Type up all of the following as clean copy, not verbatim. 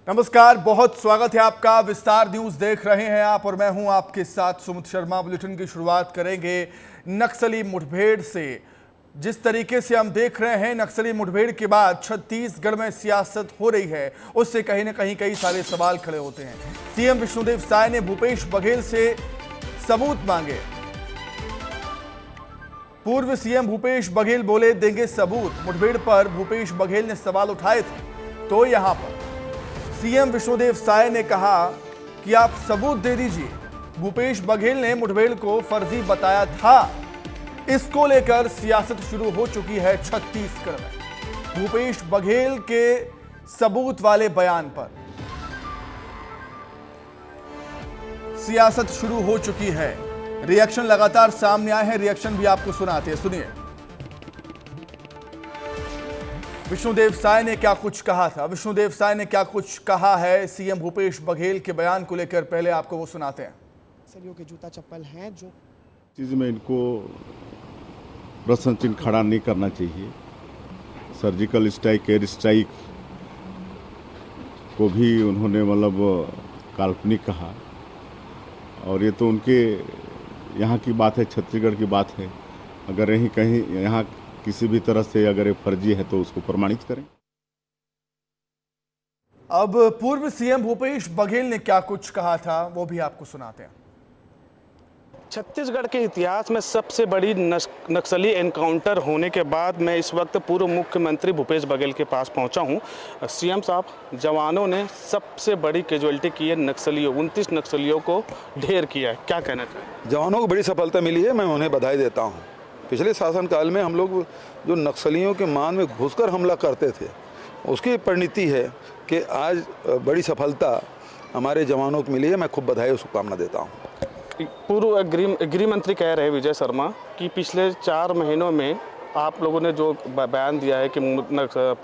नमस्कार, बहुत स्वागत है आपका। विस्तार न्यूज देख रहे हैं आप और मैं हूं आपके साथ सुमित शर्मा। बुलेटिन की शुरुआत करेंगे नक्सली मुठभेड़ से। जिस तरीके से हम देख रहे हैं, नक्सली मुठभेड़ के बाद छत्तीसगढ़ में सियासत हो रही है, उससे कहीं ना कहीं कई सारे सवाल खड़े होते हैं। सीएम विष्णुदेव साय ने भूपेश बघेल से सबूत मांगे। पूर्व सीएम भूपेश बघेल बोले देंगे सबूत। मुठभेड़ पर भूपेश बघेल ने सवाल उठाए थे, तो यहां पर सीएम विष्णुदेव साय ने कहा कि आप सबूत दे दीजिए। भूपेश बघेल ने मुठभेड़ को फर्जी बताया था। इसको लेकर सियासत शुरू हो चुकी है छत्तीसगढ़ में। भूपेश बघेल के सबूत वाले बयान पर सियासत शुरू हो चुकी है। रिएक्शन लगातार सामने आए हैं, रिएक्शन भी आपको सुनाते हैं, सुनिए। विष्णुदेव साय ने क्या कुछ कहा था, विष्णुदेव साय ने क्या कुछ कहा है सीएम भूपेश बघेल के बयान को लेकर, पहले आपको वो सुनाते हैं। सलियों के जूता चप्पल हैं जो चीज़ में इनको प्रश्न चिन्ह खड़ा नहीं करना चाहिए। सर्जिकल स्ट्राइक, एयर स्ट्राइक को भी उन्होंने मतलब काल्पनिक कहा, और ये तो उनके यहाँ की बात है, छत्तीसगढ़ की बात है। अगर यहीं कहीं यहाँ किसी भी तरह से अगर ये फर्जी है तो उसको प्रमाणित करें। अब पूर्व सीएम भूपेश बघेल ने क्या कुछ कहा था, वो भी आपको सुनाते हैं। छत्तीसगढ़ के इतिहास में सबसे बड़ी नक्सली एनकाउंटर होने के बाद मैं इस वक्त पूर्व मुख्यमंत्री भूपेश बघेल के पास पहुंचा हूं। सीएम साहब, जवानों ने सबसे बड़ी कैजुअलिटी की है, नक्सलियों 29 नक्सलियों को ढेर किया है, क्या कहना चाहिए? जवानों को बड़ी सफलता मिली है, मैं उन्हें बधाई देता हूँ। पिछले शासनकाल में हम लोग जो नक्सलियों के मान में घुसकर हमला करते थे, उसकी परिणति है कि आज बड़ी सफलता हमारे जवानों को मिली है। मैं खूब बधाई और शुभकामना देता हूँ। पूर्व गृह मंत्री कह रहे हैं विजय शर्मा कि पिछले 4 महीनों में आप लोगों ने जो बयान दिया है कि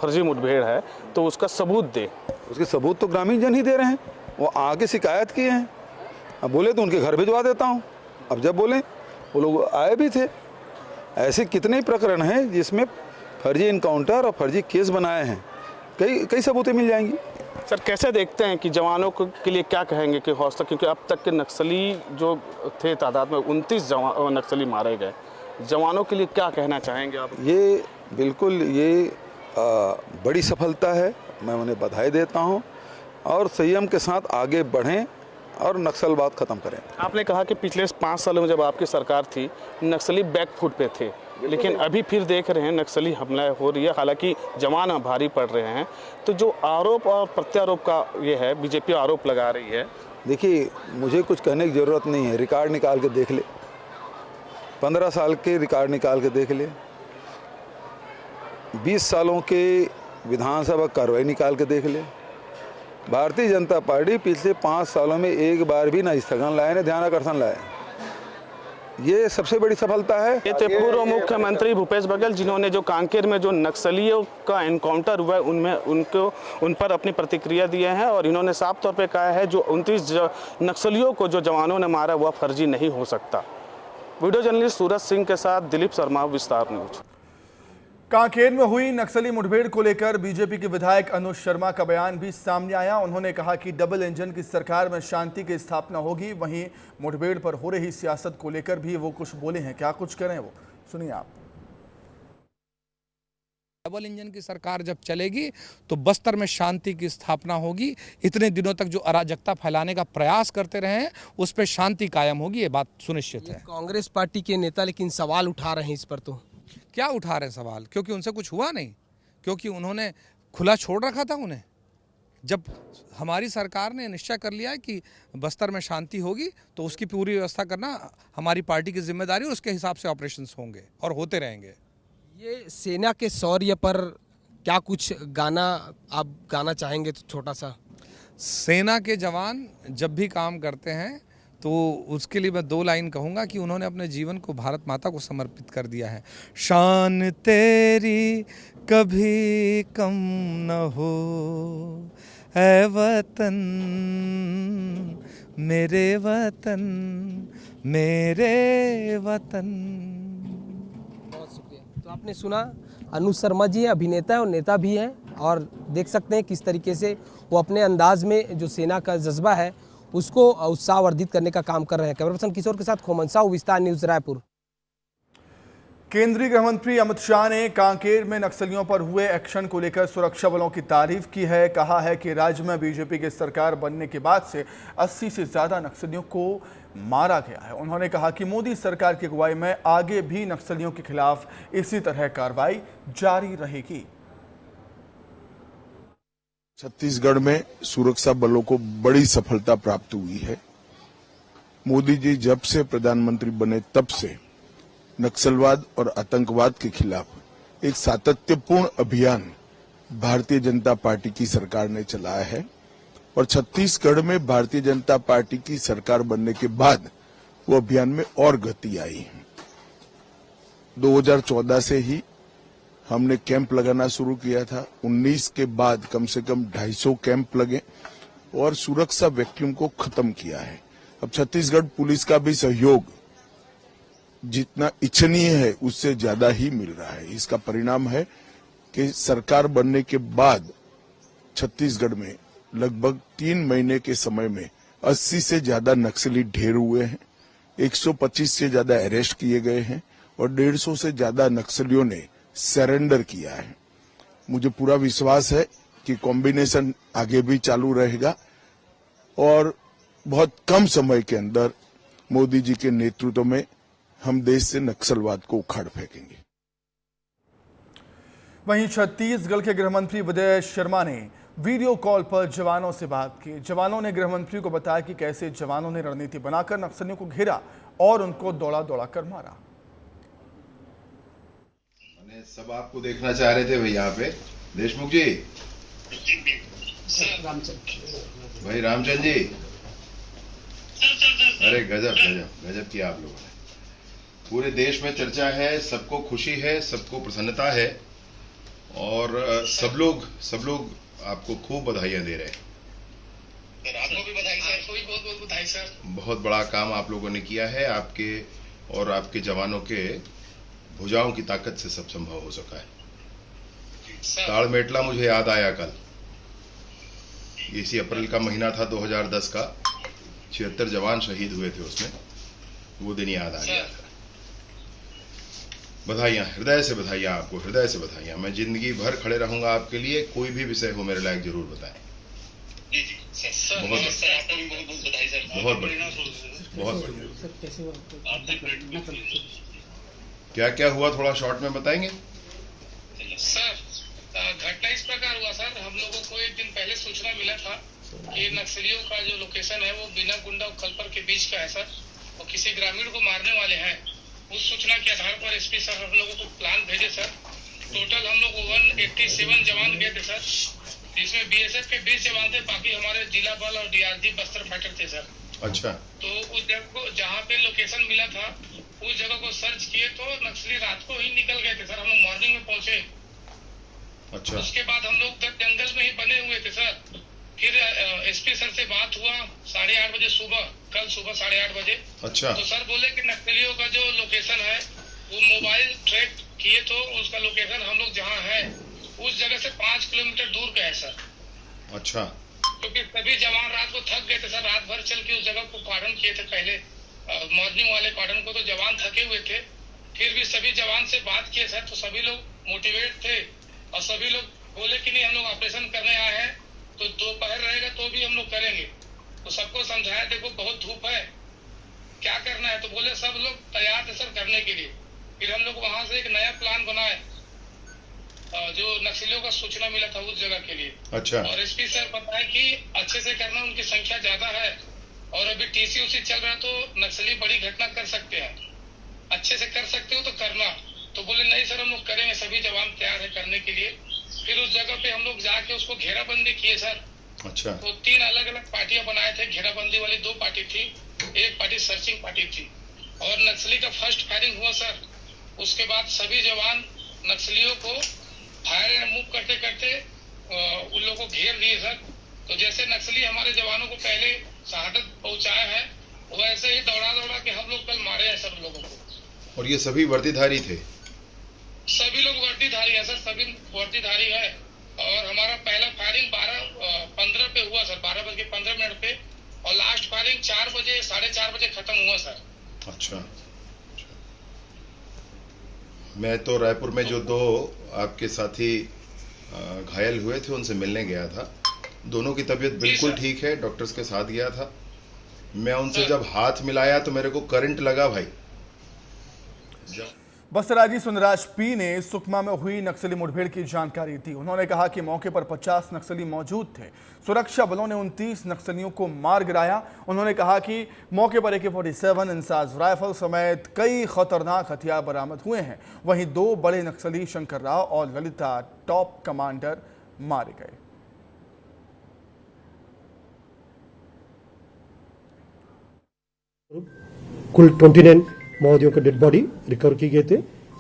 फर्जी मुठभेड़ है, तो उसका सबूत दे। उसके सबूत तो ग्रामीण जन ही दे रहे हैं। वो आगे शिकायत किए हैं, अब बोले तो उनके घर भिजवा देता हूँ। अब जब बोले वो लोग आए भी थे। ऐसे कितने प्रकरण हैं जिसमें फर्जी इनकाउंटर और फर्जी केस बनाए हैं, कई सबूतें मिल जाएंगी। सर, कैसे देखते हैं कि जवानों के लिए क्या कहेंगे कि हौसला, क्योंकि अब तक के नक्सली जो थे तादाद में 29 नक्सली मारे गए, जवानों के लिए क्या कहना चाहेंगे आप? ये बिल्कुल बड़ी सफलता है, मैं उन्हें बधाई देता हूँ। और संयम के साथ आगे बढ़ें और नक्सलवाद खत्म करें। आपने कहा कि पिछले 5 सालों में जब आपकी सरकार थी, नक्सली बैकफुट पे थे, लेकिन अभी फिर देख रहे हैं नक्सली हमला हो रही है, हालांकि जवान भारी पड़ रहे हैं। तो जो आरोप और प्रत्यारोप का ये है, बीजेपी आरोप लगा रही है। देखिए, मुझे कुछ कहने की ज़रूरत नहीं है। रिकॉर्ड निकाल के देख ले, 15 साल के रिकॉर्ड निकाल के देख ले, 20 सालों के विधानसभा कार्रवाई निकाल के देख ले। भारतीय जनता पार्टी पिछले 5 सालों में एक बार भी ना स्थगन लाए न ध्यान आकर्षण लाए। ये सबसे बड़ी सफलता है। ये थे पूर्व मुख्यमंत्री भूपेश बघेल, जिन्होंने जो कांकेर में जो नक्सलियों का एनकाउंटर हुआ है उन पर अपनी प्रतिक्रिया दिए हैं, और इन्होंने साफ तौर पे कहा है जो 29 नक्सलियों को जो जवानों ने मारा वह फर्जी नहीं हो सकता। वीडियो जर्नलिस्ट सूरज सिंह के साथ दिलीप शर्मा, विस्तार न्यूज। कांकेर में हुई नक्सली मुठभेड़ को लेकर बीजेपी के विधायक अनुज शर्मा का बयान भी सामने आया। उन्होंने कहा कि डबल इंजन की सरकार में शांति की स्थापना होगी। वहीं मुठभेड़ पर हो रही सियासत को लेकर भी वो कुछ बोले हैं, क्या कुछ करें वो सुनिए आप। डबल इंजन की सरकार जब चलेगी तो बस्तर में शांति की स्थापना होगी। इतने दिनों तक जो अराजकता फैलाने का प्रयास करते रहे हैं, उस पर शांति कायम होगी, ये बात सुनिश्चित है। कांग्रेस पार्टी के नेता लेकिन सवाल उठा रहे हैं इस पर, तो क्या उठा रहे सवाल? क्योंकि उनसे कुछ हुआ नहीं, क्योंकि उन्होंने खुला छोड़ रखा था उन्हें। जब हमारी सरकार ने निश्चय कर लिया है कि बस्तर में शांति होगी, तो उसकी पूरी व्यवस्था करना हमारी पार्टी की जिम्मेदारी, और उसके हिसाब से ऑपरेशंस होंगे और होते रहेंगे। ये सेना के शौर्य पर क्या कुछ गाना आप गाना चाहेंगे? तो छोटा सा। सेना के जवान जब भी काम करते हैं तो उसके लिए मैं 2 लाइन कहूँगा कि उन्होंने अपने जीवन को भारत माता को समर्पित कर दिया है। शान तेरी कभी कम न हो ऐ वतन, मेरे वतन, मेरे वतन। बहुत शुक्रिया। तो आपने सुना अनुज शर्मा जी हैं, अभिनेता हैं और नेता भी हैं, और देख सकते हैं किस तरीके से वो अपने अंदाज में जो सेना का जज्बा है उसको उत्साहवर्धित करने का काम कर रहे हैं। कैमरा पर्सन किशोर के साथ खोमन साहू, विस्तार न्यूज, रायपुर। केंद्रीय गृह मंत्री अमित शाह ने कांकेर में नक्सलियों पर हुए एक्शन को लेकर सुरक्षा बलों की तारीफ की है। कहा है कि राज्य में बीजेपी की सरकार बनने के बाद से 80 से ज्यादा नक्सलियों को मारा गया है। उन्होंने कहा कि मोदी सरकार की अगुवाई में आगे भी नक्सलियों के खिलाफ इसी तरह कार्रवाई जारी रहेगी। छत्तीसगढ़ में सुरक्षा बलों को बड़ी सफलता प्राप्त हुई है। मोदी जी जब से प्रधानमंत्री बने तब से नक्सलवाद और आतंकवाद के खिलाफ एक सातत्यपूर्ण अभियान भारतीय जनता पार्टी की सरकार ने चलाया है और छत्तीसगढ़ में भारतीय जनता पार्टी की सरकार बनने के बाद वो अभियान में और गति आई है। 2014 से ही हमने कैंप लगाना शुरू किया था। 19 के बाद कम से कम 250 कैंप लगे और सुरक्षा वैक्यूम को खत्म किया है। अब छत्तीसगढ़ पुलिस का भी सहयोग जितना इच्छनीय है उससे ज्यादा ही मिल रहा है। इसका परिणाम है कि सरकार बनने के बाद छत्तीसगढ़ में लगभग 3 महीने के समय में 80 से ज्यादा नक्सली ढेर हुए हैं, 125 से ज्यादा अरेस्ट किए गए हैं और 150 से ज्यादा नक्सलियों ने सरेंडर किया है। मुझे पूरा विश्वास है कि कॉम्बिनेशन आगे भी चालू रहेगा और बहुत कम समय के अंदर मोदी जी के नेतृत्व में हम देश से नक्सलवाद को उखाड़ फेंकेंगे। वहीं छत्तीसगढ़ के गृह मंत्री विजय शर्मा ने वीडियो कॉल पर जवानों से बात की। जवानों ने गृह मंत्री को बताया कि कैसे जवानों ने रणनीति बनाकर नक्सलियों को घेरा और उनको दौड़ा दौड़ा कर मारा। सब आपको देखना चाह रहे थे भाई यहाँ पे देशमुख जी, भाई रामचंद्र जी, अरे गजब गजब गजब किया आप लोगों ने। पूरे देश में चर्चा है, सबको खुशी है, सबको प्रसन्नता है और सब लोग आपको खूब बधाइयां दे रहे हैं। आपको भी बधाई सर, कोई बहुत बहुत बधाई सर। बहुत बड़ा काम आप लोगों ने किया है। आपके और आपके जवानों के भुजाओं की ताकत से सब संभव हो सका है। ताड़मेटला मुझे याद आया कल, इसी अप्रैल का महीना था 2010 का, 76 जवान शहीद हुए थे उसमें, वो दिन याद आ गया था। बधाइयां, हृदय से बधाइयां आपको, हृदय से बधाइयां। मैं जिंदगी भर खड़े रहूंगा आपके लिए, कोई भी विषय हो मेरे लायक जरूर बताएं। जी जी सर, बहुत आपको भी बहुत बहुत बधाई सर। बहुत बढ़िया, बहुत बढ़िया। क्या क्या हुआ थोड़ा शॉर्ट में बताएंगे सर? घटना इस प्रकार हुआ सर, हम लोगों को एक दिन पहले सूचना मिला था कि नक्सलियों का जो लोकेशन है वो बिना गुंडा खलपर के बीच का है सर, और किसी ग्रामीण को मारने वाले हैं। उस सूचना के आधार पर एसपी सर हम लोगों को प्लान भेजे सर। टोटल हम लोग 187 जवान गए थे सर, जिसमें बीएसएफ के 20 जवान थे, बाकी हमारे जिला बल और डीआरजी बस्तर फाइटर थे सर। अच्छा। तो उस जगह को जहाँ पे लोकेशन मिला था उस जगह को सर्च किए तो नक्सली रात को ही निकल गए थे सर। हम लोग मॉर्निंग में पहुंचे। अच्छा। उसके बाद हम लोग तक जंगल में ही बने हुए थे सर। फिर एसपी सर से बात हुआ 8:30 बजे सुबह, कल सुबह 8:30 बजे। अच्छा। तो सर बोले कि नक्सलियों का जो लोकेशन है वो मोबाइल ट्रैक किए तो उसका लोकेशन हम लोग जहाँ है उस जगह से 5 किलोमीटर दूर का है सर। अच्छा। क्योंकि सभी जवान रात को थक गए थे सर, रात भर चल के उस जगह को कॉर्डन किए थे पहले मॉर्निंग वाले कॉर्डन को, तो जवान थके हुए थे। फिर भी सभी जवान से बात किए सर तो सभी लोग मोटिवेट थे और सभी लोग बोले कि नहीं हम लोग ऑपरेशन करने आए हैं, तो दोपहर रहेगा तो भी हम लोग करेंगे। तो सबको समझाया देखो बहुत धूप है, क्या करना है, तो बोले सब लोग तैयार थे सर करने के लिए। फिर हम लोग वहां से एक नया प्लान बनाए, जो नक्सलियों का सूचना मिला था उस जगह के लिए। अच्छा। और एसपी सर बताए कि अच्छे से करना, उनकी संख्या ज्यादा है और अभी टीसी उसी चल रहा है तो नक्सली बड़ी घटना कर सकते हैं, अच्छे से कर सकते हो तो करना। तो बोले नहीं सर हम लोग करेंगे, सभी जवान तैयार है करने के लिए। फिर उस जगह पे हम लोग जाके उसको घेराबंदी किए सर। अच्छा। तो 3 अलग अलग पार्टियां बनाए थे, घेराबंदी वाली 2 पार्टी थी, एक पार्टी सर्चिंग पार्टी थी। और नक्सली का फर्स्ट फायरिंग हुआ सर। उसके बाद सभी जवान नक्सलियों को फायर एंड मूव करते करते उन लोगों को घेर दिए सर। तो जैसे नक्सली हमारे जवानों को पहले शहादत पहुंचाया है वैसे ही दौड़ा दौड़ा के हम लोग कल मारे हैं सब लोगों को। और ये सभी वर्दीधारी थे? सभी लोग वर्दीधारी है सर, सभी वर्दीधारी है। और हमारा पहला फायरिंग 12:15 पे हुआ सर, 12:15 पे, और लास्ट फायरिंग 4 बजे 4:30 बजे खत्म हुआ सर। अच्छा, मैं तो रायपुर में जो 2 आपके साथी घायल हुए थे उनसे मिलने गया था। दोनों की तबीयत बिल्कुल ठीक है, डॉक्टर्स के साथ गया था। मैं उनसे जब हाथ मिलाया तो मेरे को करंट लगा भाई। बसराजी सुंदरराज पी ने सुकमा में हुई नक्सली मुठभेड़ की जानकारी दी। उन्होंने कहा कि मौके पर 50 नक्सली मौजूद थे। सुरक्षा बलों ने 29 नक्सलियों को मार गिराया। उन्होंने कहा कि मौके पर AK-47 इंसास राइफल समेत कई खतरनाक हथियार बरामद हुए हैं। वहीं 2 बड़े नक्सली शंकर राव और ललिता टॉप कमांडर मारे गए। कुल 29 माओवादियों के डेड बॉडी रिकवर किए गए थे।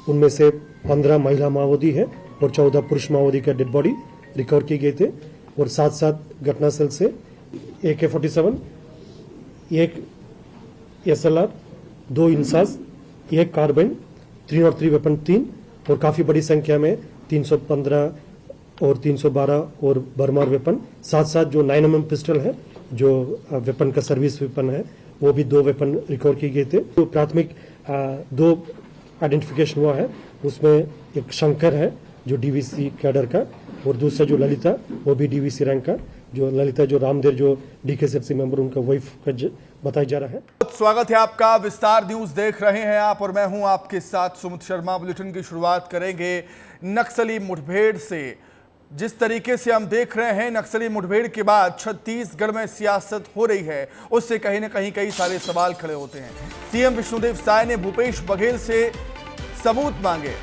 उनमें से 15 महिला माओवादी है और 14 पुरुष माओवादी का डेड बॉडी रिकवर किए गए थे। और साथ घटनास्थल से AK-47, 1 SLR, 2 INSAS, 1 carbene, 303 weapon 3 और काफी बड़ी संख्या में 315 और 312 और बर्मार वेपन, साथ जो 9mm पिस्टल है जो वेपन का सर्विस वेपन है, वो भी 2 वेपन रिकवर किए गए थे। जो प्राथमिक 2 आइडेंटिफिकेशन हुआ है, उसमें एक शंकर है जो DVC कैडर का, और दूसरा जो ललिता वो भी DVC रैंक का। जो ललिता जो रामदेव जो DKSFC मेंबर उनका वाइफ का बताया जा रहा है। स्वागत है आपका, विस्तार न्यूज देख रहे हैं आप और मैं हूं आपके साथ सुमित शर्मा। बुलेटिन की शुरुआत करेंगे नक्सली मुठभेड़ से। जिस तरीके से हम देख रहे हैं नक्सली मुठभेड़ के बाद छत्तीसगढ़ में सियासत हो रही है, उससे कहीं ना कहीं कई सारे सवाल खड़े होते हैं। CM विष्णुदेव साय ने भूपेश बघेल से सबूत मांगे।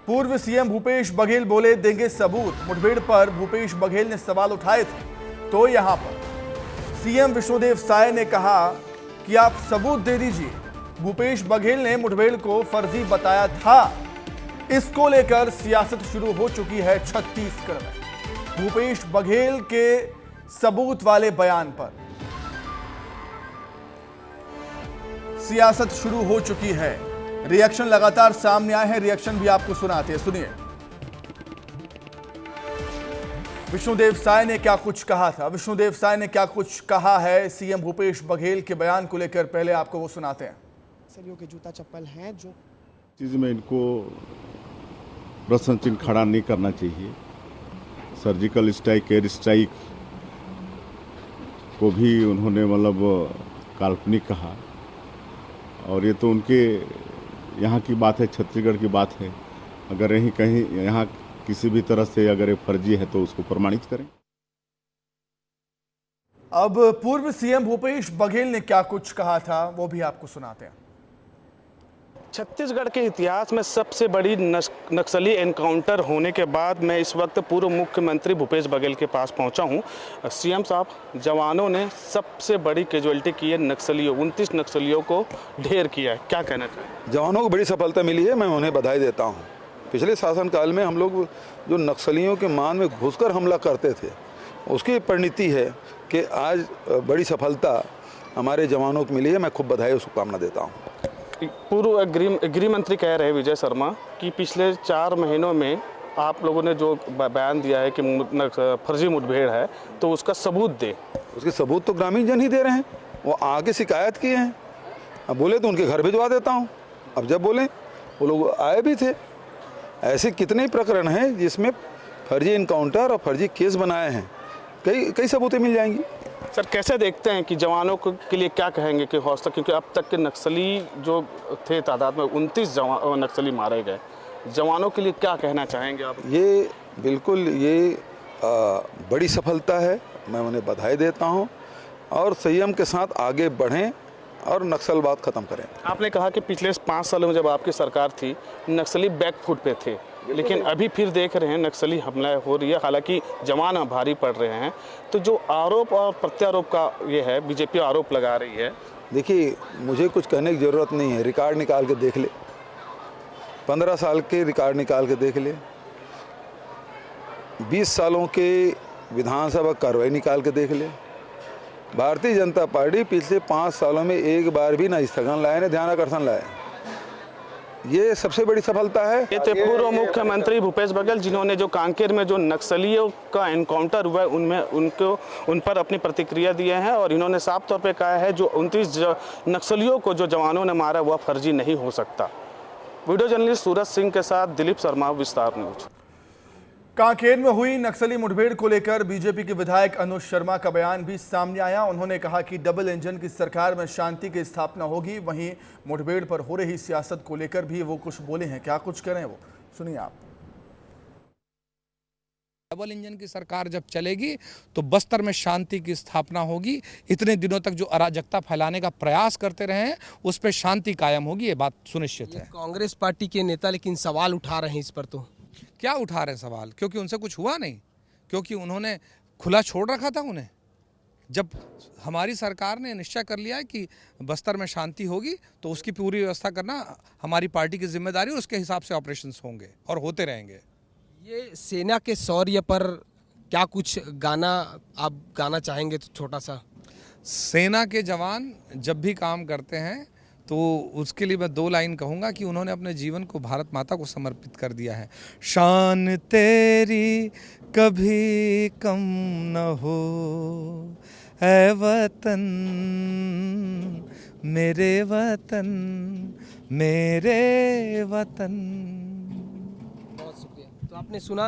पूर्व CM भूपेश बघेल बोले देंगे सबूत। मुठभेड़ पर भूपेश बघेल ने सवाल उठाए थे, तो यहां पर CM विष्णुदेव साय ने कहा कि आप सबूत दे दीजिए। भूपेश बघेल ने मुठभेड़ को फर्जी बताया था। इसको लेकर सियासत शुरू हो चुकी है छत्तीसगढ़ में। भूपेश बघेल के सबूत वाले बयान पर सियासत शुरू हो चुकी है। रिएक्शन लगातार सामने आए हैं, रिएक्शन भी आपको सुनाते हैं, सुनिए। विष्णुदेव साय ने क्या कुछ कहा था, विष्णुदेव साय ने क्या कुछ कहा है CM भूपेश बघेल के बयान को लेकर, पहले आपको वो सुनाते हैं। सलियों के जूता चप्पल हैं जो चीज़ में इनको प्रश्न चिन्ह खड़ा नहीं करना चाहिए। सर्जिकल स्ट्राइक, एयर स्ट्राइक को भी उन्होंने मतलब काल्पनिक कहा, और ये तो उनके यहाँ की बात है, छत्तीसगढ़ की बात है। अगर यहीं कहीं यहाँ किसी भी तरह से अगर ये फर्जी है तो उसको प्रमाणित करें। अब पूर्व CM भूपेश बघेल ने क्या कुछ कहा था वो भी आपको सुनाते हैं। छत्तीसगढ़ के इतिहास में सबसे बड़ी नक्सली एनकाउंटर होने के बाद मैं इस वक्त पूर्व मुख्यमंत्री भूपेश बघेल के पास पहुंचा हूं। CM साहब, जवानों ने सबसे बड़ी कैजुअलिटी की है, नक्सलियों 29 नक्सलियों को ढेर किया है, क्या कहना चाहिए? जवानों को बड़ी सफलता मिली है, मैं उन्हें बधाई देता हूँ। पिछले शासनकाल में हम लोग जो नक्सलियों के मान में घुसकर हमला करते थे, उसकी परिणति है कि आज बड़ी सफलता हमारे जवानों को मिली है। मैं खूब बधाई और शुभकामना देता हूँ। पूर्व गृह मंत्री कह रहे हैं विजय शर्मा कि पिछले 4 महीनों में आप लोगों ने जो बयान दिया है कि फर्जी मुठभेड़ है, तो उसका सबूत दे। उसके सबूत तो ग्रामीण जन ही दे रहे हैं। वो आके शिकायत किए हैं, अब बोले तो उनके घर भिजवा देता हूँ। अब जब बोले वो लोग आए भी थे। ऐसे कितने ही प्रकरण हैं जिसमें फर्जी इनकाउंटर और फर्जी केस बनाए हैं, कई सबूतें मिल जाएंगी। सर, कैसे देखते हैं कि जवानों के लिए क्या कहेंगे कि हौसला, क्योंकि अब तक के नक्सली जो थे तादाद में 29 नक्सली मारे गए, जवानों के लिए क्या कहना चाहेंगे आप? ये बिल्कुल बड़ी सफलता है, मैं उन्हें बधाई देता हूँ और संयम के साथ आगे बढ़ें और नक्सलवाद ख़त्म करें। आपने कहा कि पिछले 5 सालों में जब आपकी सरकार थी नक्सली बैकफुट पे थे, लेकिन अभी फिर देख रहे हैं नक्सली हमला हो रही है, हालांकि जवान भारी पड़ रहे हैं। तो जो आरोप और प्रत्यारोप का ये है, बीजेपी आरोप लगा रही है। देखिए, मुझे कुछ कहने की ज़रूरत नहीं है। रिकॉर्ड निकाल के देख ले, 15 साल के रिकॉर्ड निकाल के देख ले, 20 सालों के विधानसभा कार्रवाई निकाल के देख ले। भारतीय जनता पार्टी पिछले 5 सालों में एक बार भी ना स्थगन लाए, ना ध्यान आकर्षण लाए। ये सबसे बड़ी सफलता है। ये थे पूर्व मुख्यमंत्री भूपेश बघेल, जिन्होंने जो कांकेर में जो नक्सलियों का एनकाउंटर हुआ है उन पर अपनी प्रतिक्रिया दिए हैं और इन्होंने साफ तौर पे कहा है जो 29 नक्सलियों को जो जवानों ने मारा वह फर्जी नहीं हो सकता। वीडियो जर्नलिस्ट सूरज सिंह के साथ दिलीप शर्मा, विस्तार न्यूज। कांकेर में हुई नक्सली मुठभेड़ को लेकर बीजेपी के विधायक अनुज शर्मा का बयान भी सामने आया। उन्होंने कहा कि डबल इंजन की सरकार में शांति की स्थापना होगी। वहीं मुठभेड़ पर हो रही सियासत को लेकर भी वो कुछ बोले हैं। क्या कुछ करें वो सुनिए आप। डबल इंजन की सरकार जब चलेगी तो बस्तर में शांति की स्थापना होगी। इतने दिनों तक जो अराजकता फैलाने का प्रयास करते रहे हैं उस पर शांति कायम होगी, ये बात सुनिश्चित है। कांग्रेस पार्टी के नेता लेकिन सवाल उठा रहे हैं इस पर। तो क्या उठा रहे हैं सवाल? क्योंकि उनसे कुछ हुआ नहीं, क्योंकि उन्होंने खुला छोड़ रखा था उन्हें। जब हमारी सरकार ने निश्चय कर लिया है कि बस्तर में शांति होगी तो उसकी पूरी व्यवस्था करना हमारी पार्टी की जिम्मेदारी, और उसके हिसाब से ऑपरेशंस होंगे और होते रहेंगे। ये सेना के शौर्य पर क्या कुछ गाना आप गाना चाहेंगे? तो छोटा सा। सेना के जवान जब भी काम करते हैं तो उसके लिए मैं 2 लाइन कहूँगा कि उन्होंने अपने जीवन को भारत माता को समर्पित कर दिया है। शान तेरी कभी कम न हो ऐ वतन, मेरे वतन, मेरे वतन। बहुत शुक्रिया। तो आपने सुना,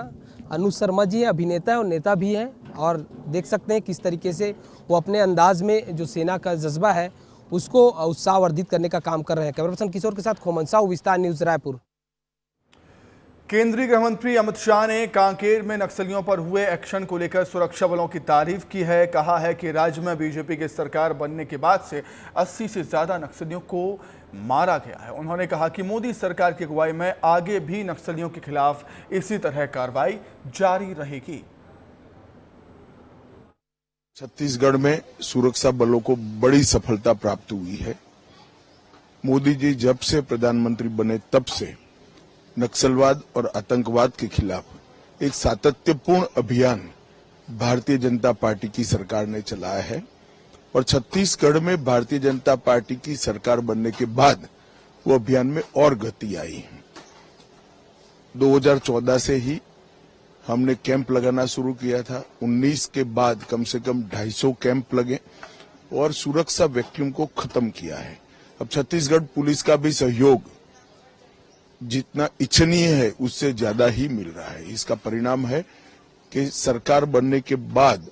अनुज शर्मा जी अभिनेता है और नेता भी हैं, और देख सकते हैं किस तरीके से वो अपने अंदाज में जो सेना का जज्बा है उसको उत्साहवर्धित करने का काम कर रहे हैं। कैमरा पर्सन किशोर के साथ खोमन साहू, विस्तार न्यूज, रायपुर। केंद्रीय गृह मंत्री अमित शाह ने कांकेर में नक्सलियों पर हुए एक्शन को लेकर सुरक्षा बलों की तारीफ की है। कहा है कि राज्य में बीजेपी की सरकार बनने के बाद से 80 से ज्यादा नक्सलियों को मारा गया है। उन्होंने कहा कि मोदी सरकार की अगुवाई में आगे भी नक्सलियों के खिलाफ इसी तरह कार्रवाई जारी रहेगी। छत्तीसगढ़ में सुरक्षा बलों को बड़ी सफलता प्राप्त हुई है। मोदी जी जब से प्रधानमंत्री बने तब से नक्सलवाद और आतंकवाद के खिलाफ एक सातत्यपूर्ण अभियान भारतीय जनता पार्टी की सरकार ने चलाया है, और छत्तीसगढ़ में भारतीय जनता पार्टी की सरकार बनने के बाद वो अभियान में और गति आई है। 2014 से ही हमने कैंप लगाना शुरू किया था। 19 के बाद कम से कम 250 कैंप लगे और सुरक्षा वैक्यूम को खत्म किया है। अब छत्तीसगढ़ पुलिस का भी सहयोग जितना इच्छनीय है उससे ज्यादा ही मिल रहा है। इसका परिणाम है कि सरकार बनने के बाद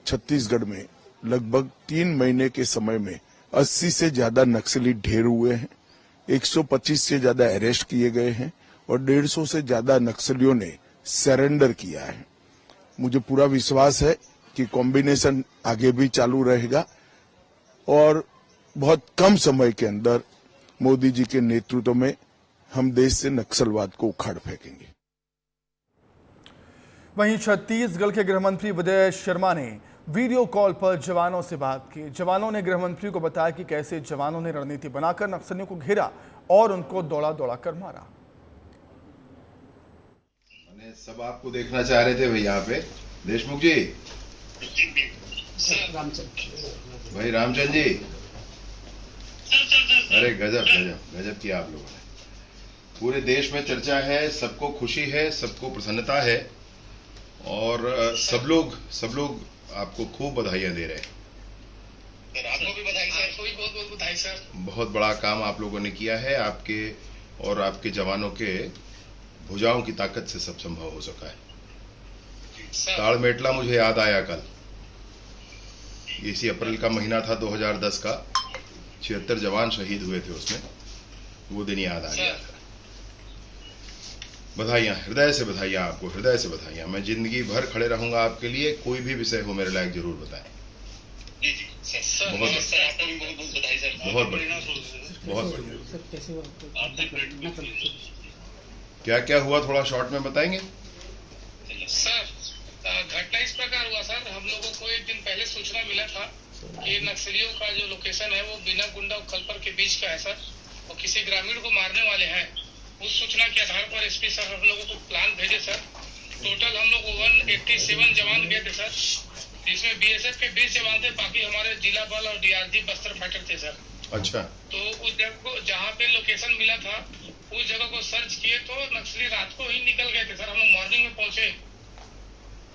छत्तीसगढ़ में लगभग 3 महीने के समय में 80 से ज्यादा नक्सली ढेर हुए हैं, 125 से ज्यादा अरेस्ट किए गए हैं और 150 से ज्यादा नक्सलियों ने सरेंडर किया है। मुझे पूरा विश्वास है कि कॉम्बिनेशन आगे भी चालू रहेगा और बहुत कम समय के अंदर मोदी जी के नेतृत्व में हम देश से नक्सलवाद को उखाड़ फेंकेंगे। वहीं छत्तीसगढ़ के गृह मंत्री विजय शर्मा ने वीडियो कॉल पर जवानों से बात की। जवानों ने गृह मंत्री को बताया कि कैसे जवानों ने रणनीति बनाकर नक्सलियों को घेरा और उनको दौड़ा दौड़ा कर मारा। सब आपको देखना चाह रहे थे भाई यहाँ पे। देशमुख जी, भाई रामचंद्र जी, अरे गजब गजब गजब किया आप लोगों ने। पूरे देश में चर्चा है, सबको खुशी है, सबको प्रसन्नता है और सब लोग आपको खूब बधाइयां दे रहे हैं। आपको भी बधाई सर, कोई बहुत बहुत बधाई सर। बहुत बड़ा काम आप लोगों ने किया है। आपके और आपके जवानों के भुजाओं की ताकत से सब संभव हो सका है। ताड़मेटला मुझे याद आया कल, इसी अप्रैल का महीना था 2010 का, 76 जवान शहीद हुए थे उसमें, वो दिन याद आ गया था। बधाइयां, हृदय से बधाइयां आपको, हृदय से बधाइयां। मैं जिंदगी भर खड़े रहूंगा आपके लिए, कोई भी विषय हो मेरे लायक जरूर बताएं। बहुत बढ़िया, बहुत बढ़िया। क्या क्या हुआ थोड़ा शॉर्ट में बताएंगे? सर, घटना इस प्रकार हुआ सर, हम लोगों को एक दिन पहले सूचना मिला था कि नक्सलियों का जो लोकेशन है वो बिना गुंडा खलपर के बीच का है सर, और किसी ग्रामीण को मारने वाले हैं। उस सूचना के आधार पर एसपी सर हम लोगों को प्लान भेजे सर। टोटल हम लोग 187 जवान गए थे सर, जिसमें बीएसएफ के 20 जवान थे, बाकी हमारे जिला बल और डीआरजी बस्तर फाइटर थे सर। अच्छा। तो उस जगह को जहाँ पे लोकेशन मिला था उस जगह को सर्च किए तो नक्सली रात को ही निकल गए थे सर। हम लोग मॉर्निंग में पहुंचे।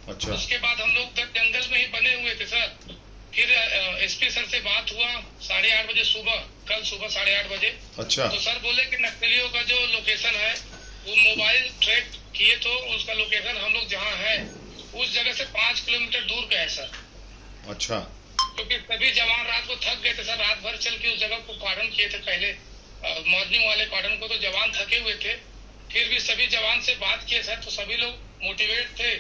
अच्छा। उसके बाद हम लोग तक जंगल में ही बने हुए थे सर। फिर एसपी सर से बात हुआ 8:30 बजे सुबह, कल सुबह 8:30 बजे। अच्छा। तो सर बोले कि नक्सलियों का जो लोकेशन है वो मोबाइल ट्रैक किए तो उसका लोकेशन हम लोग जहाँ है उस जगह से 5 किलोमीटर दूर का है सर। अच्छा। क्योंकि सभी जवान रात को थक गए थे सर। रात भर चल के उस जगह को कार्डन किए थे पहले मॉर्निंग वाले कार्डन को, तो जवान थके हुए थे। फिर भी सभी जवान से बात किए सर तो सभी लोग मोटिवेट थे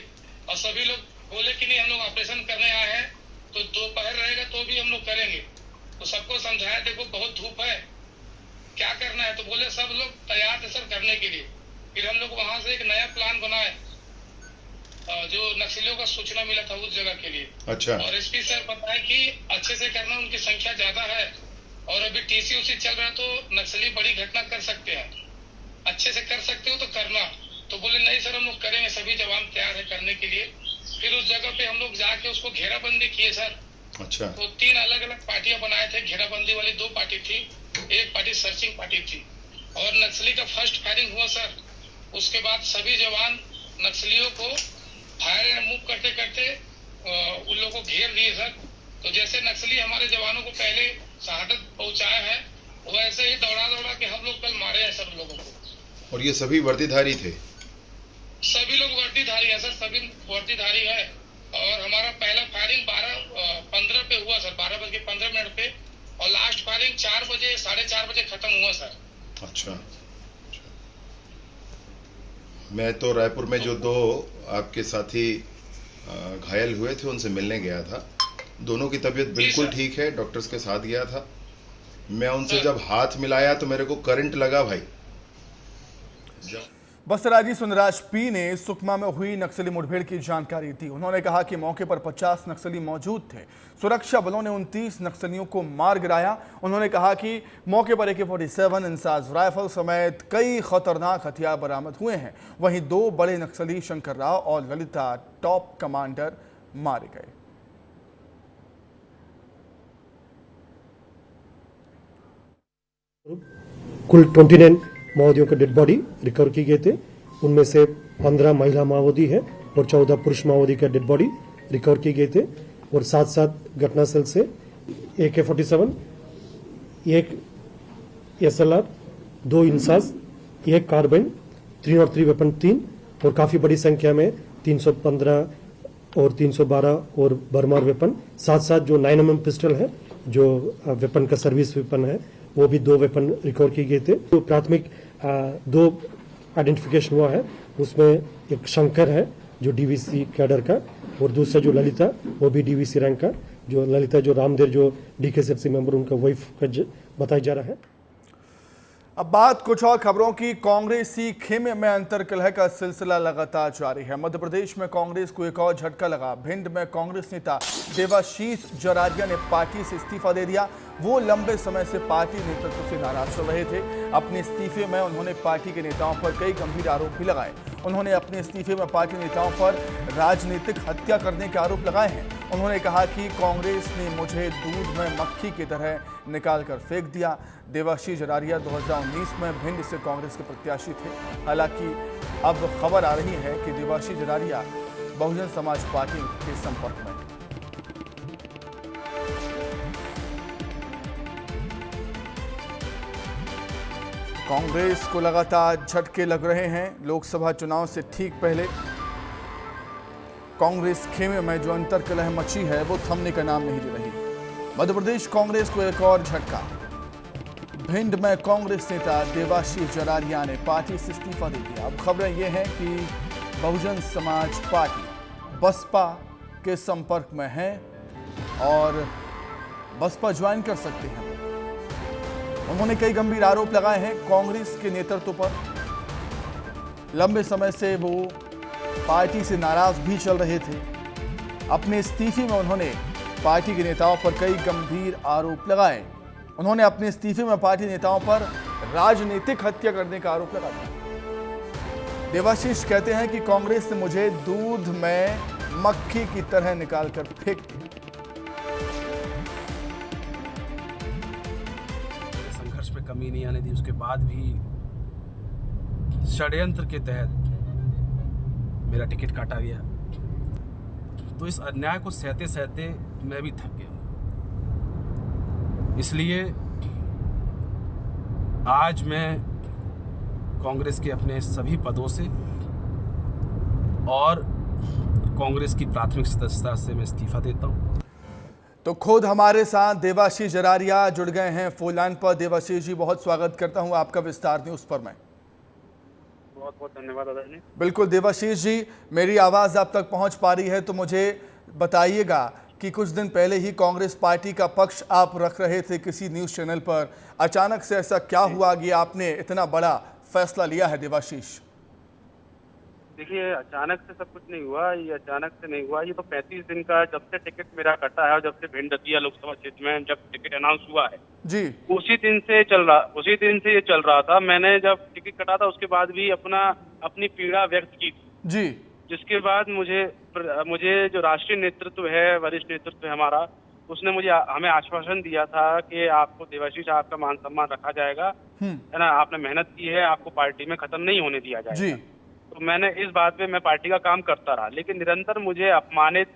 और सभी लोग बोले कि नहीं हम लोग ऑपरेशन करने आए हैं तो दोपहर रहेगा तो भी हम लोग करेंगे। तो सबको समझाया देखो बहुत धूप है, क्या करना है, तो बोले सब लोग तैयार थे सर करने के लिए। फिर हम लोग वहां से एक नया प्लान बनाए जो नक्सलियों का सूचना मिला था उस जगह के लिए। अच्छा। और एसपी सर बताए कि अच्छे से करना, उनकी संख्या ज्यादा है और अभी टीसी उसी चल रहा है तो नक्सली बड़ी घटना कर सकते हैं, अच्छे से कर सकते हो तो करना। तो बोले नहीं सर हम लोग करेंगे, सभी जवान तैयार है करने के लिए। फिर उस जगह पे हम लोग जाके उसको घेराबंदी किए सर। अच्छा। तो 3 अलग अलग पार्टियां बनाए थे। घेराबंदी वाली 2 पार्टी थी, एक पार्टी सर्चिंग पार्टी थी। और नक्सली का फर्स्ट फायरिंग हुआ सर। उसके बाद सभी जवान नक्सलियों को फायर एंड मूव करते करते उन लोगों को घेर दिए सर। तो जैसे नक्सली हमारे जवानों को पहले शहादत पहुंचाया है वैसे ही दौड़ा दौड़ा के हम लोग कल मारे हैं सब लोगों को। और ये सभी वर्दीधारी थे? सभी लोग वर्दीधारी है सर, सभी वर्दीधारी है। और हमारा पहला फायरिंग 12:15 पे हुआ सर, 12:15 पे। और लास्ट फायरिंग 4 बजे 4:30 बजे खत्म हुआ सर। अच्छा। मैं तो रायपुर में जो 2 आपके साथी घायल हुए थे उनसे मिलने गया था। दोनों की तबीयत बिल्कुल ठीक है, डॉक्टर्स के साथ गया था। मैं उनसे जब हाथ मिलाया तो मेरे को करंट लगा भाई। बसराजी सुंदराज पी ने सुकमा में हुई नक्सली मुठभेड़ की जानकारी दी। उन्होंने कहा कि मौके पर 50 नक्सली मौजूद थे। सुरक्षा बलों ने 29 नक्सलियों को मार गिराया। उन्होंने कहा कि मौके पर AK-47 इंसास राइफल समेत कई खतरनाक हथियार बरामद हुए हैं। वहीं 2 बड़े नक्सली शंकर राव और ललिता टॉप कमांडर मारे गए। कुल 29 माओवादियों के डेड बॉडी रिकवर किए गए थे। उनमें से 15 महिला माओवादी है और 14 पुरुष माओवादी का डेड बॉडी रिकवर किए गए थे। और साथ घटनास्थल से AK-47, 1 SLR, 2 INSAS, 1 carbene, 303 weapon 3 और काफ़ी बड़ी संख्या में 315 और 312 और बरमार वेपन, साथ जो 9mm पिस्टल है जो वेपन का सर्विस वेपन है वो भी 2 वेपन रिकवर किए गए थे। जो प्राथमिक 2 आइडेंटिफिकेशन हुआ है उसमें एक शंकर है जो DVC कैडर का और दूसरा जो ललिता वो भी DVC रैंक का। जो ललिता जो रामदेव जो DKSFC मेंबर उनका वाइफ का बताया जा रहा है। अब बात कुछ और खबरों की। कांग्रेसी खेमे में अंतर्कलह का सिलसिला लगातार जारी है। मध्य प्रदेश में कांग्रेस को एक और झटका लगा। भिंड में कांग्रेस नेता देवाशीष जरारिया ने पार्टी से इस्तीफा दे दिया। वो लंबे समय से पार्टी नेतृत्व से नाराज चल रहे थे। अपने इस्तीफे में उन्होंने पार्टी के नेताओं पर कई गंभीर आरोप भी लगाए। उन्होंने अपने इस्तीफे में पार्टी नेताओं पर राजनीतिक हत्या करने के आरोप लगाए हैं। उन्होंने कहा कि कांग्रेस ने मुझे दूध में मक्खी की तरह निकाल कर फेंक दिया। देवाशीष जरारिया 2019 में भिंड से कांग्रेस के प्रत्याशी थे। हालांकि अब खबर आ रही है कि देवाशीष जरारिया बहुजन समाज पार्टी के संपर्क में। कांग्रेस को लगातार झटके लग रहे हैं। लोकसभा चुनाव से ठीक पहले कांग्रेस खेमे में जो अंतर्कलह मची है वो थमने का नाम नहीं ले रही। मध्य प्रदेश कांग्रेस को एक और झटका। भिंड में कांग्रेस नेता देवाशीष जरारिया ने पार्टी से इस्तीफा दे दिया। अब खबरें ये हैं कि बहुजन समाज पार्टी बसपा के संपर्क में है और बसपा ज्वाइन कर सकते हैं। उन्होंने कई गंभीर आरोप लगाए हैं कांग्रेस के नेतृत्व पर। लंबे समय से वो पार्टी से नाराज भी चल रहे थे। अपने इस्तीफे में उन्होंने पार्टी के नेताओं पर कई गंभीर आरोप लगाए। उन्होंने अपने इस्तीफे में पार्टी नेताओं पर राजनीतिक हत्या करने का आरोप लगा दिया। देवाशीष कहते हैं कि कांग्रेस ने मुझे दूध में मक्खी की तरह निकालकर फेंक दिया। कमी नहीं आने दी, उसके बाद भी षड्यंत्र के तहत मेरा टिकट काटा गया। तो इस अन्याय को सहते सहते मैं भी थक गया। इसलिए आज मैं कांग्रेस के अपने सभी पदों से और कांग्रेस की प्राथमिक सदस्यता से मैं इस्तीफा देता हूं। तो खुद हमारे साथ देवाशीष जरारिया जुड़ गए हैं फोन लाइन पर। देवाशीष जी, बहुत स्वागत करता हूं आपका विस्तार न्यूज पर। मैं बहुत बहुत धन्यवाद दादा जी। बिल्कुल देवाशीष जी, मेरी आवाज़ आप तक पहुंच पा रही है तो मुझे बताइएगा कि कुछ दिन पहले ही कांग्रेस पार्टी का पक्ष आप रख रहे थे किसी न्यूज़ चैनल पर, अचानक से ऐसा क्या हुआ कि आपने इतना बड़ा फैसला लिया है देवाशीष? देखिए, अचानक से सब कुछ नहीं हुआ, ये अचानक से नहीं हुआ। ये तो 35 दिन का जब से टिकट मेरा कटा है और जब से भिंड दतिया लोकसभा क्षेत्र में जब टिकट अनाउंस हुआ है जी, उसी दिन से ये चल रहा था। मैंने जब टिकट कटा था उसके बाद भी अपनी पीड़ा व्यक्त की जी, जिसके बाद मुझे जो राष्ट्रीय नेतृत्व है, वरिष्ठ नेतृत्व है हमारा, उसने हमें आश्वासन दिया था कि आपको देवाशीष, आपका मान सम्मान रखा जाएगा, है ना, आपने मेहनत की है, आपको पार्टी में खत्म नहीं होने दिया जाएगा जी। तो मैंने इस बात पे मैं पार्टी का काम करता रहा, लेकिन निरंतर मुझे अपमानित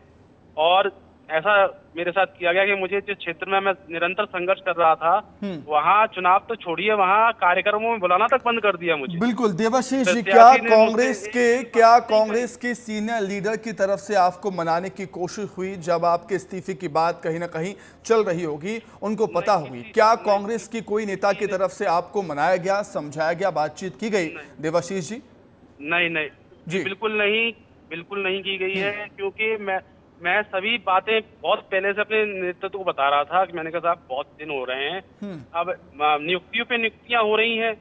और ऐसा मेरे साथ किया गया कि मुझे जिस क्षेत्र में मैं निरंतर संघर्ष कर रहा था वहाँ चुनाव तो छोड़िए, वहाँ कार्यक्रमों में बुलाना तक बंद कर दिया मुझे। बिल्कुल देवाशीष जी, क्या कांग्रेस के सीनियर लीडर की तरफ से आपको मनाने की कोशिश हुई? जब आपके इस्तीफे की बात कहीं ना कहीं चल रही होगी, उनको पता होगी, क्या कांग्रेस की कोई नेता की तरफ से आपको मनाया गया, समझाया गया, बातचीत की गई देवाशीष जी? नहीं जी, बिल्कुल नहीं की गई है, क्योंकि मैं सभी बातें बहुत पहले से अपने नेतृत्व को बता रहा था कि मैंने कहा साहब बहुत दिन हो रहे हैं, अब नियुक्तियों पे नियुक्तियां हो रही हैं।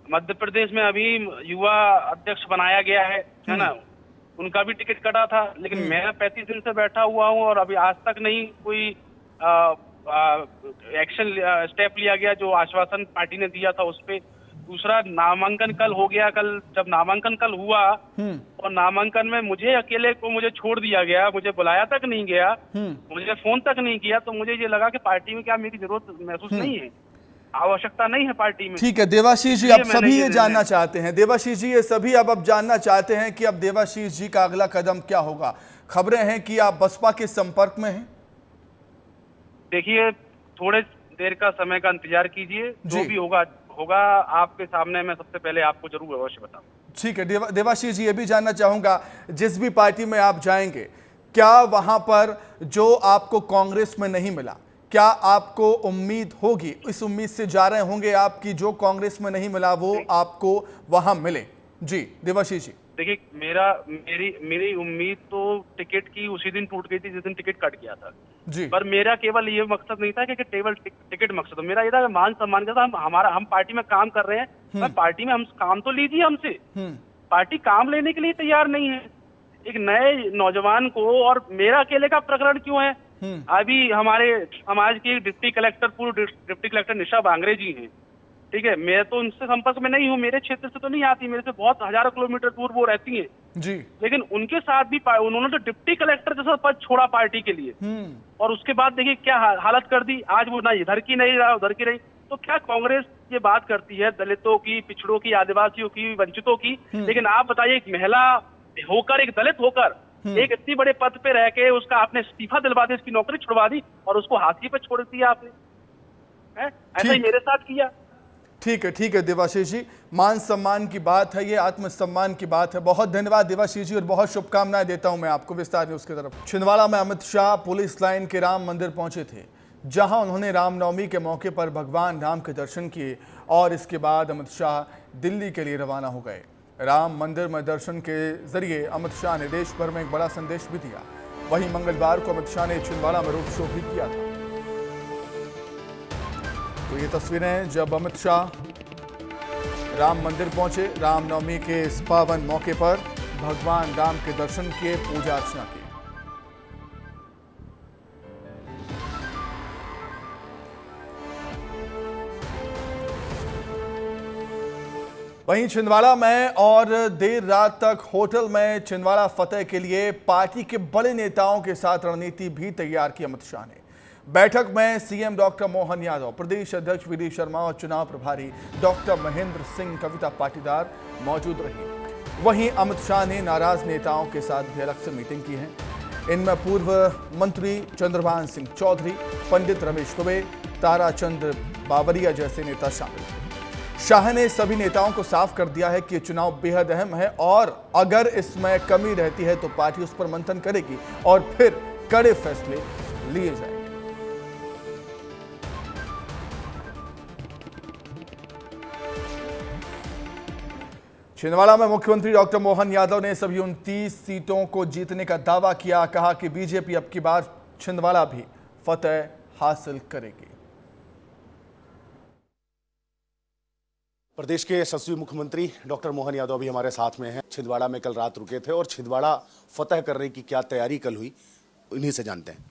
मध्य प्रदेश में अभी युवा अध्यक्ष बनाया गया है ना, उनका भी टिकट कटा था, लेकिन मैं 35 दिन से बैठा हुआ हूं और अभी आज तक नहीं कोई एक्शन स्टेप लिया गया जो आश्वासन पार्टी ने दिया था उस पे। दूसरा, नामांकन कल हो गया, जब नामांकन कल हुआ और नामांकन में मुझे अकेले को छोड़ दिया गया, मुझे बुलाया तक नहीं गया, मुझे फोन तक नहीं किया, तो मुझे ये लगा कि पार्टी में क्या मेरी जरूरत महसूस नहीं है, आवश्यकता नहीं है पार्टी में। ठीक है देवाशीष जी, अब सभी ये जानना चाहते हैं, देवाशीष जी ये सभी अब जानना चाहते हैं कि अब देवाशीष जी का अगला कदम क्या होगा। खबरें हैं कि आप बसपा के संपर्क में हैं। देखिए, थोड़े देर का समय का इंतजार कीजिए, जो भी होगा आपके सामने मैं सबसे पहले आपको जरूर अवश्य बताऊंगा। ठीक है देवाशीष जी, ये भी जानना चाहूंगा, जिस भी पार्टी में आप जाएंगे, क्या वहां पर जो आपको कांग्रेस में नहीं मिला, क्या आपको उम्मीद होगी, इस उम्मीद से जा रहे होंगे आप कि जो कांग्रेस में नहीं मिला वो आपको वहां मिले? जी देवाशीष जी। देखिए, मेरी उम्मीद तो टिकट की उसी दिन टूट गई थी जिस दिन टिकट कट गया था जी, पर मेरा केवल ये मकसद नहीं था कि केवल टिकट मकसद हो, मेरा ये था मान सम्मान का था। हम पार्टी में काम कर रहे हैं, पार्टी में हम काम तो लीजिए हमसे, पार्टी काम लेने के लिए तैयार नहीं है एक नए नौजवान को। और मेरा अकेले का प्रकरण क्यों है? अभी हमारे समाज की डिप्टी कलेक्टर निशा बांगरे जी हैं, ठीक है, मैं तो उनसे संपर्क में नहीं हूँ, मेरे क्षेत्र से तो नहीं आती, मेरे से बहुत हजारों किलोमीटर दूर वो रहती हैं जी, लेकिन उनके साथ भी उन्होंने तो डिप्टी कलेक्टर जैसा पद छोड़ा पार्टी के लिए, और उसके बाद देखिए क्या हालत कर दी। आज वो ना इधर की नहीं रहा, उधर की रही। तो क्या कांग्रेस ये बात करती है दलितों की, पिछड़ों की, आदिवासियों की, वंचितों की, लेकिन आप बताइए, एक महिला होकर, एक दलित होकर, एक इतनी बड़े पद पे रह के उसका आपने इस्तीफा दिलवा दी, उसकी नौकरी छुड़वा दी और उसको हाथी पे छोड़ दिया आपने, ऐसा ही मेरे साथ किया। ठीक है देवाशीष जी, मान सम्मान की बात है, ये आत्मसम्मान की बात है। बहुत धन्यवाद देवाशीष जी और बहुत शुभकामनाएं देता हूं मैं आपको विस्तार न्यूज की तरफ। छिंदवाड़ा में अमित शाह पुलिस लाइन के राम मंदिर पहुंचे थे, जहां उन्होंने रामनवमी के मौके पर भगवान राम के दर्शन किए और इसके बाद अमित शाह दिल्ली के लिए रवाना हो गए। राम मंदिर में दर्शन के जरिए अमित शाह ने देश भर में एक बड़ा संदेश भी दिया। वहीं मंगलवार को अमित शाह ने छिंदवाड़ा में रोड शो भी किया था। तो ये तस्वीरें जब अमित शाह राम मंदिर पहुंचे, रामनवमी के इस पावन मौके पर भगवान राम के दर्शन किए, पूजा अर्चना की। वहीं छिंदवाड़ा में और देर रात तक होटल में छिंदवाड़ा फतेह के लिए पार्टी के बड़े नेताओं के साथ रणनीति भी तैयार की अमित शाह ने। बैठक में सीएम डॉक्टर मोहन यादव, प्रदेश अध्यक्ष वी डी शर्मा और चुनाव प्रभारी डॉक्टर महेंद्र सिंह कविता पाटीदार मौजूद रही। वहीं अमित शाह ने नाराज नेताओं के साथ भी अलग से मीटिंग की है। इनमें पूर्व मंत्री चंद्रभान सिंह चौधरी, पंडित रमेश दुबे, ताराचंद बाबरिया जैसे नेता शामिल हैं। शाह ने सभी नेताओं को साफ कर दिया है कि चुनाव बेहद अहम है और अगर इसमें कमी रहती है तो पार्टी उस पर मंथन करेगी और फिर कड़े फैसले लिए जाएंगे। छिंदवाड़ा में मुख्यमंत्री डॉक्टर मोहन यादव ने सभी 29 सीटों को जीतने का दावा किया। कहा कि बीजेपी अब की बार छिंदवाड़ा भी फतेह हासिल करेगी। प्रदेश के यशस्वी मुख्यमंत्री डॉक्टर मोहन यादव भी हमारे साथ में हैं। छिंदवाड़ा में कल रात रुके थे और छिंदवाड़ा फतेह करने की क्या तैयारी कल हुई, उन्हीं से जानते हैं।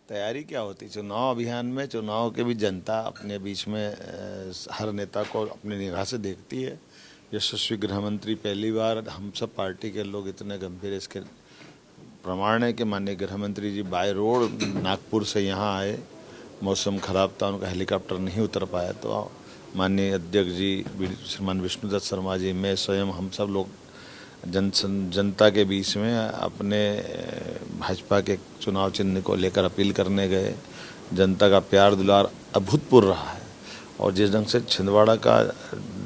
तैयारी क्या होती, चुनाव अभियान में चुनाव के भी जनता अपने बीच में हर नेता को अपनी निगाह से देखती है। यशस्वी गृह मंत्री पहली बार, हम सब पार्टी के लोग इतने गंभीर इसके प्रमाण है कि माननीय गृह मंत्री जी बाय रोड नागपुर से यहाँ आए। मौसम खराब था, उनका हेलीकॉप्टर नहीं उतर पाया, तो माननीय अध्यक्ष जी श्रीमान विष्णुदत्त शर्मा जी, मैं स्वयं, हम सब लोग जनता के बीच में अपने भाजपा के चुनाव चिन्ह को लेकर अपील करने गए। जनता का प्यार दुलार अभूतपूर्व रहा है और जिस ढंग से छिंदवाड़ा का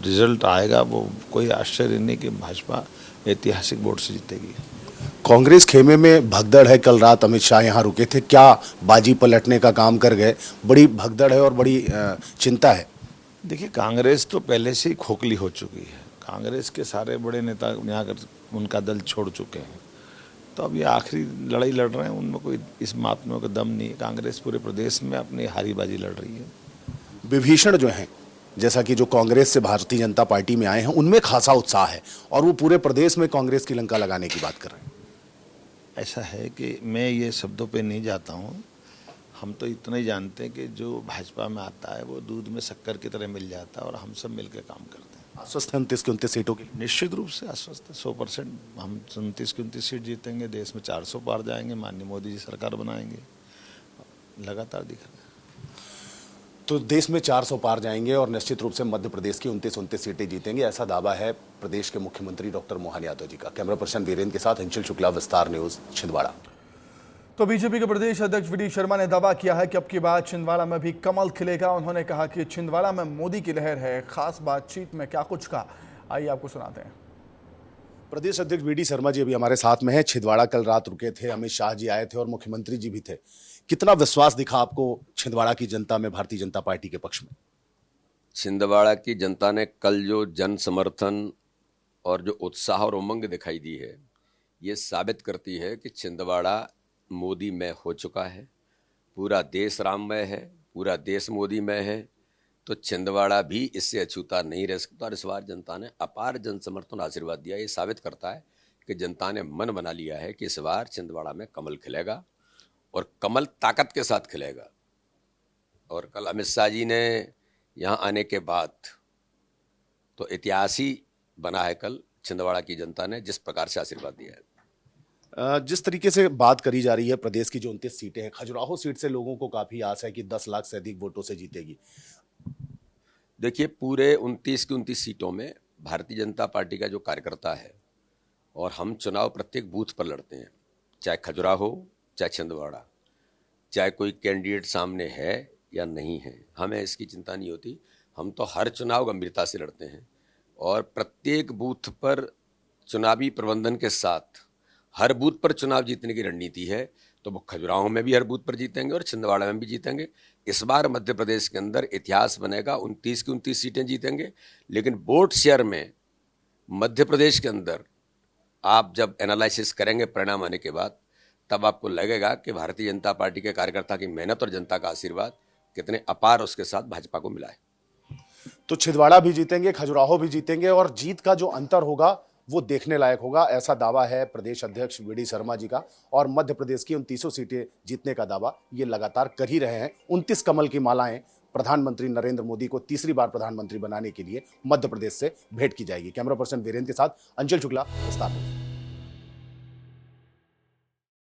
रिजल्ट आएगा वो कोई आश्चर्य नहीं कि भाजपा ऐतिहासिक वोट से जीतेगी। कांग्रेस खेमे में भगदड़ है। कल रात अमित शाह यहाँ रुके थे, क्या बाजी पलटने का काम कर गए? बड़ी भगदड़ है और बड़ी चिंता है। देखिए, कांग्रेस तो पहले से ही खोखली हो चुकी है। कांग्रेस के सारे बड़े नेता यहाँ कर उनका दल छोड़ चुके हैं, तो अब ये आखिरी लड़ाई लड़ रहे हैं, उनमें कोई इस माप में दम नहीं है। कांग्रेस पूरे प्रदेश में अपनी हारी बाजी लड़ रही है। विभीषण जो हैं, जैसा कि जो कांग्रेस से भारतीय जनता पार्टी में आए हैं, उनमें खासा उत्साह है और वो पूरे प्रदेश में कांग्रेस की लंका लगाने की बात कर रहे हैं। ऐसा है कि मैं ये शब्दों पे नहीं जाता हूँ। हम तो इतना ही जानते हैं कि जो भाजपा में आता है वो दूध में शक्कर की तरह मिल जाता है और हम सब मिलकर काम करते हैं। आश्वस्त है 29 की 29 सीटों की? निश्चित रूप से आश्वस्त है, 100%। हम 29 की 29 सीट जीतेंगे, देश में 400 पार जाएंगे, माननीय मोदी जी सरकार बनाएंगे, लगातार दिख रहा है। तो देश में 400 पार जाएंगे और निश्चित रूप से मध्य प्रदेश की 29 सीटें जीतेंगे, ऐसा दावा है प्रदेश के मुख्यमंत्री डॉक्टर मोहन यादव जी का। कैमरा पर्सन वीरेंद्र के साथ अंचल शुक्ला, विस्तार न्यूज, छिंदवाड़ा। तो बीजेपी के प्रदेश अध्यक्ष वी डी शर्मा ने दावा किया है कि अब की बार छिंदवाड़ा में भी कमल खिलेगा। उन्होंने कहा कि छिंदवाड़ा में मोदी की लहर है। खास बातचीत में क्या कुछ कहा, आइए आपको सुनाते हैं। प्रदेश अध्यक्ष वी डी शर्मा जी अभी हमारे साथ में है। छिंदवाड़ा कल रात रुके थे, अमित शाह जी आए थे और मुख्यमंत्री जी भी थे। कितना विश्वास दिखा आपको छिंदवाड़ा की जनता में भारतीय जनता पार्टी के पक्ष में? छिंदवाड़ा की जनता ने कल जो जन समर्थन और जो उत्साह और उमंग दिखाई दी है, ये साबित करती है कि छिंदवाड़ा मोदी में हो चुका है। पूरा देश राममय है, पूरा देश मोदी में है, तो छिंदवाड़ा भी इससे अछूता नहीं रह सकता। और इस बार जनता ने अपार जन समर्थन आशीर्वाद दिया। ये साबित करता है कि जनता ने मन बना लिया है कि इस बार छिंदवाड़ा में कमल खिलेगा और कमल ताकत के साथ खिलेगा। और कल अमित शाह जी ने यहाँ आने के बाद तो इतिहास ही बना है। कल छिंदवाड़ा की जनता ने जिस प्रकार से आशीर्वाद दिया है, जिस तरीके से बात करी जा रही है, प्रदेश की जो 29 सीटें हैं, खजुराहो सीट से लोगों को काफी आस है कि 10 लाख से अधिक वोटों से जीतेगी। देखिए, पूरे 29 की 29 सीटों में भारतीय जनता पार्टी का जो कार्यकर्ता है और हम चुनाव प्रत्येक बूथ पर लड़ते हैं, चाहे खजुराहो चाहे छिंदवाड़ा, चाहे कोई कैंडिडेट सामने है या नहीं है, हमें इसकी चिंता नहीं होती। हम तो हर चुनाव गंभीरता से लड़ते हैं और प्रत्येक बूथ पर चुनावी प्रबंधन के साथ हर बूथ पर चुनाव जीतने की रणनीति है। तो वो खजुराहो में भी हर बूथ पर जीतेंगे और छिंदवाड़ा में भी जीतेंगे। इस बार मध्य प्रदेश के अंदर इतिहास बनेगा, 29 की 29 सीटें जीतेंगे। लेकिन वोट शेयर में मध्य प्रदेश के अंदर आप जब एनालिसिस करेंगे परिणाम आने के बाद, तब आपको लगेगा कि भारतीय जनता पार्टी के कार्यकर्ता की मेहनत और जनता का आशीर्वाद कितने अपार उसके साथ भाजपा को मिला है। तो छिंदवाड़ा भी जीतेंगे, खजुराहो भी जीतेंगे और जीत का जो अंतर होगा वो देखने लायक होगा, ऐसा दावा है प्रदेश अध्यक्ष वी डी शर्मा जी का। और मध्य प्रदेश की 29 सीटें जीतने का दावा ये लगातार कर ही रहे हैं। 29 कमल की मालाएं प्रधानमंत्री नरेंद्र मोदी को तीसरी बार प्रधानमंत्री बनाने के लिए मध्य प्रदेश से भेंट की जाएगी। कैमरा पर्सन वीरेंद्र के साथ अंचल शुक्ला, विस्तार।